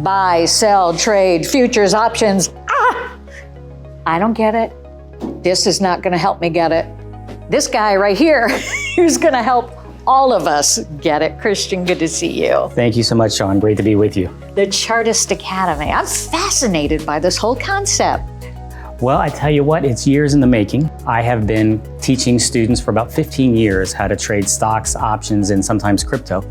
buy, sell, trade, futures, options. I don't get it. This is not gonna help me get it. This guy right here who's gonna help all of us get it. Christian, good to see you. Thank you so much, Sean. Great to be with you. The Chartist Academy. I'm fascinated by this whole concept. Well, I tell you what, it's years in the making. I have been teaching students for about 15 years how to trade stocks, options, and sometimes crypto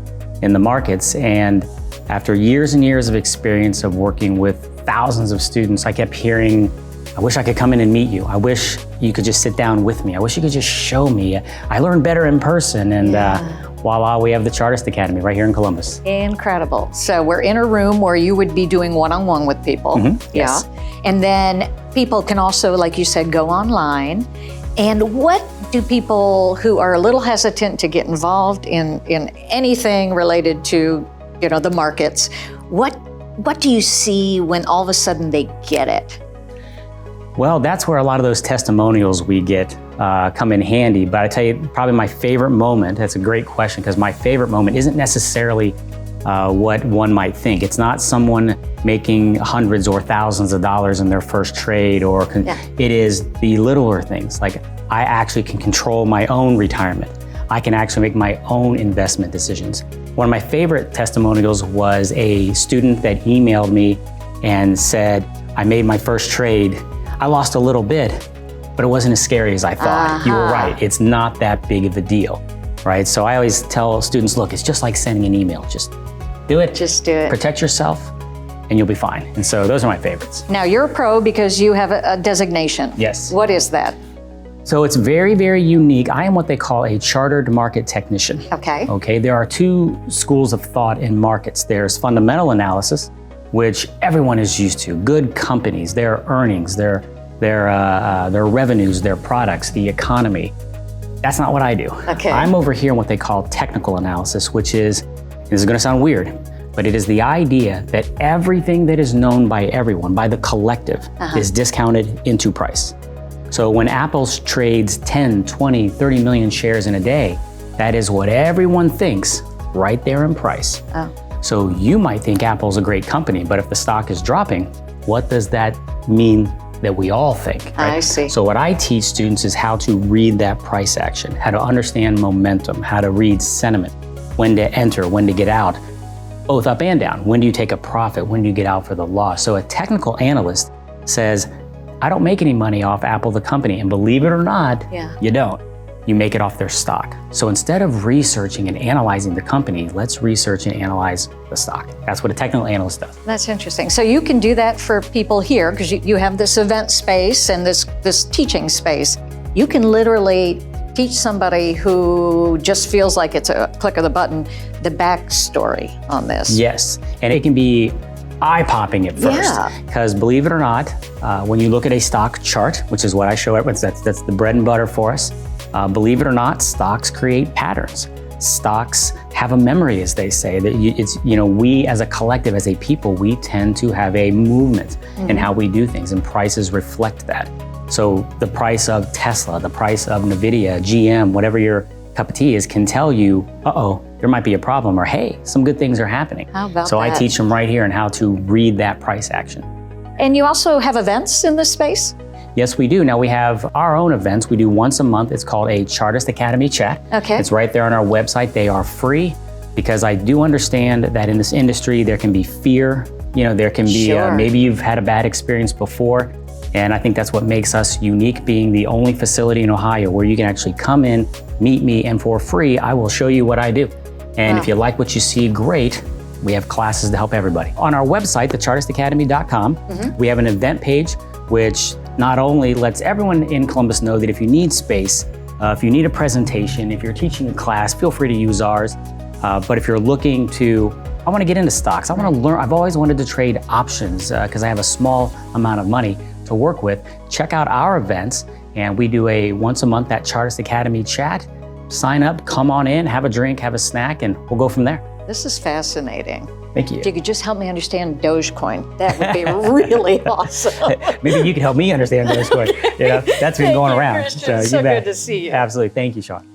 in the markets. And after years and years of experience of working with thousands of students, I kept hearing, I wish I could come in and meet you. I wish you could just sit down with me. I wish you could just show me. I learn better in person. And voila, we have the Chartist Academy right here in Columbus. Incredible. So we're in a room where you would be doing one-on-one with people. Yes. And then people can also, like you said, go online. And what do people who are a little hesitant to get involved in anything related to, the markets, what do you see when all of a sudden they get it? Well, that's where a lot of those testimonials we get come in handy. But I tell you, probably my favorite moment, that's a great question, because my favorite moment isn't necessarily what one might think. It's not someone making hundreds or thousands of dollars in their first trade, it is the littler things. Like, I actually can control my own retirement. I can actually make my own investment decisions. One of my favorite testimonials was a student that emailed me and said, I made my first trade. I lost a little bit, but it wasn't as scary as I thought. You were right, it's not that big of a deal, right? So I always tell students, look, it's just like sending an email. Just do it. Just do it. Protect yourself, and you'll be fine. And so those are my favorites. Now, you're a pro because you have a designation. Yes. What is that? So it's very, very unique. I am what they call a chartered market technician. Okay. There are two schools of thought in markets. There's fundamental analysis, which everyone is used to. Good companies, their earnings, their revenues, their products, the economy. That's not what I do. Okay. I'm over here in what they call technical analysis, which is, this is gonna sound weird, but it is the idea that everything that is known by everyone, by the collective, is discounted into price. So when Apple trades 10, 20, 30 million shares in a day, that is what everyone thinks right there in price. So you might think Apple's a great company, but if the stock is dropping, what does that mean that we all think? Right? I see. So what I teach students is how to read that price action, how to understand momentum, how to read sentiment, when to enter, when to get out, both up and down. When do you take a profit? When do you get out for the loss? So a technical analyst says, I don't make any money off Apple, the company. And believe it or not, you don't. You make it off their stock. So instead of researching and analyzing the company, let's research and analyze the stock. That's what a technical analyst does. That's interesting. So you can do that for people here, because you have this event space and this teaching space. You can literally teach somebody who just feels like it's a click of the button, the backstory on this. Yes, and it can be eye-popping at first, because believe it or not, when you look at a stock chart, which is what I show everyone, that's the bread and butter for us. Believe it or not, stocks create patterns. Stocks have a memory, as they say. That we as a collective, as a people, we tend to have a movement in how we do things, and prices reflect that. So the price of Tesla, the price of Nvidia, GM, whatever your cup of tea is, can tell you, there might be a problem, or hey, some good things are happening. How about so that? I teach them right here on how to read that price action. And you also have events in this space? Yes, we do. Now we have our own events. We do once a month. It's called a Chartist Academy chat. Okay. It's right there on our website. They are free, because I do understand that in this industry, there can be fear. There can be, maybe you've had a bad experience before. And I think that's what makes us unique, being the only facility in Ohio where you can actually come in, meet me, and for free, I will show you what I do. And if you like what you see, great. We have classes to help everybody. On our website, thechartistacademy.com, we have an event page, which not only lets everyone in Columbus know that if you need space, if you need a presentation, if you're teaching a class, feel free to use ours. But if you're looking to, I want to get into stocks, I want to learn, I've always wanted to trade options because I have a small amount of money to work with, check out our events. And we do a once a month, that Chartist Academy chat. Sign up, come on in, have a drink, have a snack, and we'll go from there. This is fascinating. Thank you. If you could just help me understand Dogecoin, that would be really awesome. Maybe you could help me understand Dogecoin. That's been going around. So you bet. good to see you. Absolutely. Thank you, Sean.